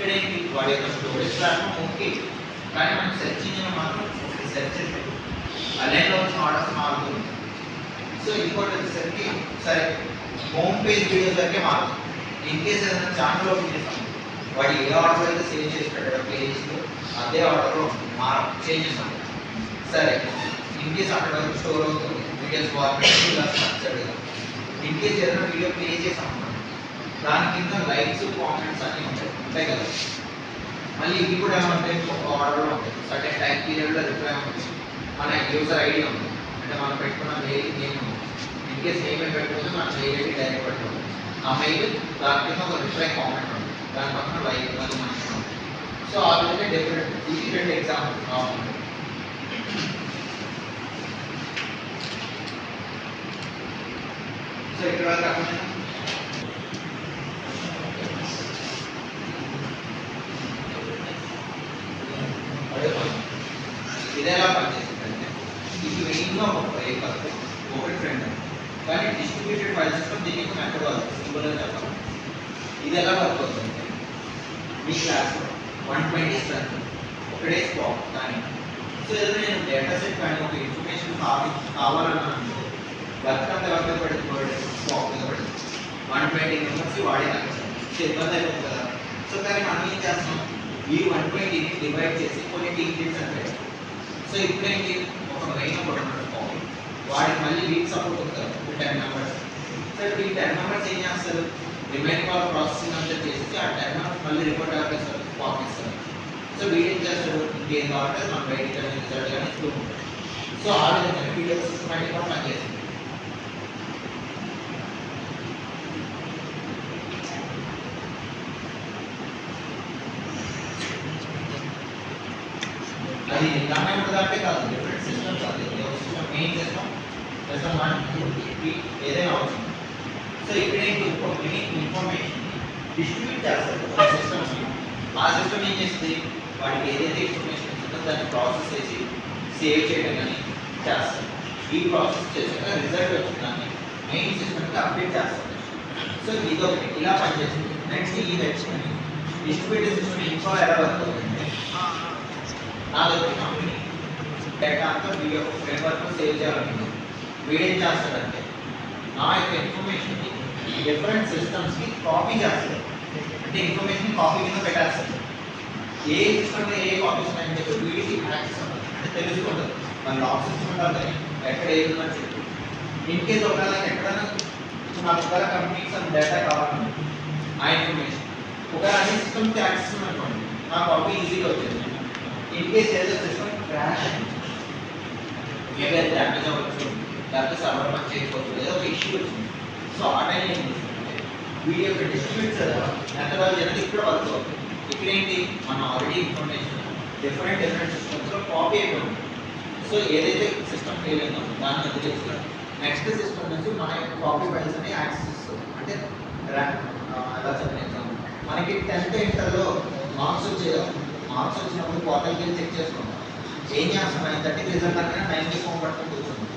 ఇక్కడ ఏంటి వాడి యొక్క స్టోరేజ్ ప్లాట్ఫామ్ ఓకే, కానీ మనం సెర్చ్ ఇంజిన్ మాత్రం సెర్చ్ చేస్తాం అలైన్లో వచ్చిన ఆర్డర్స్ మారుతుంది. సో ఇంకోటి వచ్చేసరికి సరే హోమ్ పేజ్ వీడియోస్ వరకే మారుతుంది. ఇన్ కేస్ ఏదైనా ఛానల్ ఓపెన్ చేస్తాం, వాడు ఏ ఆర్డర్ అయితే సేవ్ చేసి పెట్టాడో పేజ్లో అదే ఆర్డర్లో చేంజెస్ ఉంటాయి. సరే ఇన్ కేస్ అక్కడ వరకు స్టోర్ అవుతుంది, వీడియోస్ ఇలా స్ట్రక్చర్డ్గా. ఇన్ కేస్ ఏదైనా వీడియో ప్లే చేసాం దాని కింద లైక్స్ కామెంట్స్ అన్నీ ఉంటాయి కదా. మళ్ళీ ఇవి కూడా ఏమంటాయి, ఒక ఆర్డర్లో ఉంటాయి, సర్టెన్ టైం పీరియడ్లో రిప్లై ఉంటుంది, మన యూజర్ ఐడి ఉంది, అంటే మనం పెట్టుకున్న మెయిల్ నేమ్ ఉంది. ఇన్ కేస్ నేమ్ పెట్టకపోతే మన మెయిల్ ఐడి డైరెక్ట్ పెట్టుకుంటుంది. ఆ మెయిల్ దాని కింద ఒక రిప్లై కామెంట్ ఉంటుంది, దాని పక్కన లైక్ మళ్ళీ మనకి ఉంటుంది. సో ఆ విధంగా డిఫరెంట్. ఇది 2 ఎగ్జాంపుల్స్ కావాలి. సో ఇక్కడ వరకు కాకుండా ఇది ఎలా పనిచేస్తుందంటే ఇది మెయిన్గా ఒక ఒకటి ఫ్రెండ్, కానీ డిస్ట్రిబ్యూటెడ్ ఫైల్ సిస్టమ్ దీనికి మెథడాలజీ సింపుల్గా చెప్పాలి. ఇది ఎలా వర్క్ అవుతుందంటే మీ క్లాస్లో 120 స్ట్రెంత్ ఒకటే స్టాక్ కానీ, సో ఏదైనా నేను డేటా సెట్ కానీ ఒక ఇన్ఫర్మేషన్ కావాలన్నా వర్క్ అంతా ఎవరితో పెడుతుంది, స్టాక్ మీద పెడుతుంది. 120 మెంబర్స్ వాడే కనెక్షన్, సో ఇబ్బంది అయిపోతుంది కదా. సో కానీ మనం ఏం చేస్తాం, ఈ 120ని డివైడ్ చేసి కొన్ని టీమ్ లీడ్స్ అని పెట్టాం. సో ఇప్పుడేంటి ఒక మెయిన్ ఒకటి ఉంటాడు, వాడికి మళ్ళీ లీడ్ సపోర్ట్ ఉంటారు 10 మెంబర్స్. సో ఇప్పుడు ఈ 10 మెంబర్స్ ఏం చేస్తారు, రిమైనింగ్ వాళ్ళ ప్రాసెసింగ్ అంతా చేసి ఆ 10 మెంబర్స్ మళ్ళీ రిపోర్ట్ ఆపేస్తారు, పంపిస్తారు. సో వీడేం చేస్తారు, ఇంకేం కావాలంటే మనం బయటికి రిజల్ట్ కానీ ఇస్తూ ఉంటాం. సో ఆ విధంగా వీడియో సిస్టమేటిక్గా పనిచేస్తుంది. అది దాని దాంటే కాదు, డిఫరెంట్ సిస్టమ్స్. అది సిస్టమ్ మెయిన్ సిస్టమ్ 1 2 3 ఏదైనా అవసరం. సో ఇక్కడ ఇన్ఫర్మేషన్ డిస్ట్రిబ్యూట్ చేస్తారు ఒక సిస్టమ్స్కి. ఆ సిస్టమ్ ఏం చేస్తుంది, వాటికి ఏదైతే ఇన్ఫర్మేషన్ ఉంటుందో దాన్ని ప్రాసెస్ చేసి సేవ్ చేయడం కానీ చేస్తారు. ఈ ప్రాసెస్ చేసాక రిజల్ట్ వచ్చిందని మెయిన్ సిస్టమ్కి అప్డేట్ చేస్తారు. సో ఇది ఒకటి ఇలా పనిచేస్తుంది. నెక్స్ట్ ఈ తెచ్చుకొని డిస్ట్రిబ్యూటెడ్ సిస్టమ్ ఇన్ఫో ఎలా వర్క్ అవుతుందంటే, నా దగ్గర కంపెనీ డేటా అంతా వీడి యొక్క ఫ్రేమ్వర్క్లో సేవ్ చేయాలనుకుంటుంది. వీడేం చేస్తాడంటే నా యొక్క ఇన్ఫర్మేషన్ని డిఫరెంట్ సిస్టమ్స్కి కాపీ చేస్తాడు, అంటే ఇన్ఫర్మేషన్ కాపీ కింద పెట్టేస్తాడు. ఏ సిస్టమ్లో ఏ కాపీస్ ఉన్నాయని చెప్పి వీడికి యాక్సెస్ ఉంటుంది, అంటే తెలుసుకుంటుంది. మన లాక్ సిస్టమ్ ఉంటుంది కానీ ఎక్కడ ఏది ఉందని చెప్పి. ఇన్ కేస్ ఒకవేళ ఎక్కడైనా నాకు ఒకవేళ కంపెనీకి సమ్ డేటా కావాలని ఆ ఇన్ఫర్మేషన్ ఒకవేళ అన్ని సిస్టమ్కి యాక్సెస్ ఉందనుకోండి, నా కాపీ ఈజీగా వచ్చేది. ఇన్ కేస్ ఏదో సిస్టమ్ క్రాష్ అయింది, మేబీ అది డ్యామేజ్ అవ్వచ్చు, లేకపోతే సర్వర్ పని చేయకపోవచ్చు, ఏదో ఒక ఇష్యూ వచ్చింది. సో ఆ టైం ఏం చేస్తుందంటే వీడియో యొక్క డిస్ట్రిబ్యూట్స్ మెథడాలజీ అనేది ఇక్కడ వర్క్ అవుతుంది. ఇక్కడ ఏంటి, మనం ఆల్రెడీ ఇన్ఫర్మేషన్ డిఫరెంట్ సిస్టమ్స్లో కాపీ అయిపోయింది. సో ఏదైతే సిస్టమ్ ఫెయిల్ అయిందో దాన్ని వదిలేస్తాం, నెక్స్ట్ సిస్టమ్ నుంచి మన యొక్క కాపీ ఫైల్స్ అని యాక్సెస్ ఇస్తుంది. అంటే ఎలా చెప్పిన మనకి 10th ఇంటర్లో మార్క్స్ వచ్చినప్పుడు పోర్టల్కి వెళ్ళి చెక్ చేసుకుంటాం. ఏం చేస్తాం, 9:30కి రిజల్ట్ అంటే 90 ఫోన్ పట్టుకొని కూర్చుంటాం.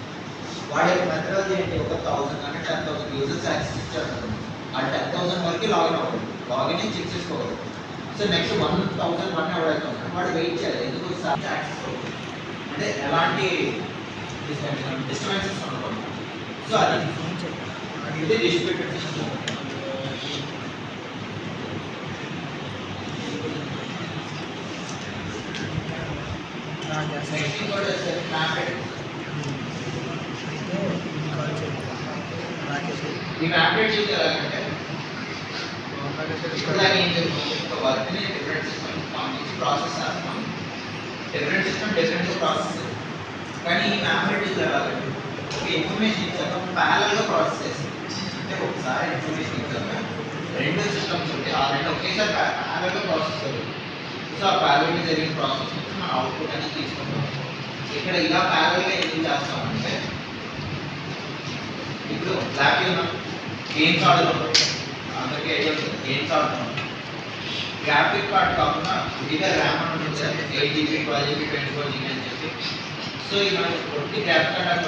వాడి యొక్క మెథడాలజీ ఏంటి, ఒక 1000 అంటే 10,000 యూజర్స్ యాక్సెస్ ఇచ్చారు. ఆ 10,000 వరకు లాగిన్ అవ్వదు, లాగిన్ చెక్ చేసుకోవాలి. సో నెక్స్ట్ 1,001 ఎవడైతే ఉంటాడు వాడు వెయిట్ చేయాలి, ఎందుకు యాక్సెస్ అవుతుంది అంటే ఎలాంటి డిస్టర్బెన్సెస్ ఉండకూడదు. సో అది ఇది డిస్ట్రిబ్యూటెడ్ సిస్టమ్. నెక్స్ట్ కూడా మ్యాప్లెట్. ఈ మ్యాప్లెట్ యూజ్ చేయాలంటే ఇప్పటిదాకా ఏం చేస్తున్నాం, ఒక వర్క్ని డిఫరెంట్ సిస్టమ్ పంపించి ప్రాసెస్ చేస్తాం. డిఫరెంట్ సిస్టమ్ డిఫరెంట్గా ప్రాసెస్, కానీ ఈ మ్యాప్లెట్ యూజ్ చేయాలంటే ఒక ఇన్ఫర్మేషన్ ఇచ్చాక ప్యారల్గా ప్రాసెస్ చేస్తాం. అంటే ఒకసారి ఇన్ఫర్మేషన్ ఇచ్చాక 2 సిస్టమ్స్ ఉంటే ఆ 2 ఒకేసారి ప్యారల్గా ప్రాసెస్ జరుగుతుంది. సో ఆ ప్యారల్గా జరిగిన ప్రాసెస్ నుంచి మనం అవుట్పుట్ అనేది తీసుకుంటాం. ఇక్కడ ఇలా ప్యారల్గా ఎందుకు చేస్తామంటే, ఇప్పుడు ల్యాప్లో గేమ్స్ ఆడుతున్నాం, అందరికీ ఐడియా ఉంటుంది, గేమ్స్ ఆడుతున్నాం. గ్రాఫిక్ కార్డ్ కాకుండా విడిగా ర్యామ్ అని ఉంటుంది, 8 GB 12 GB 24 GB అని చెప్పి. సో ఇది మనకి గ్రాఫిక్ కార్డ్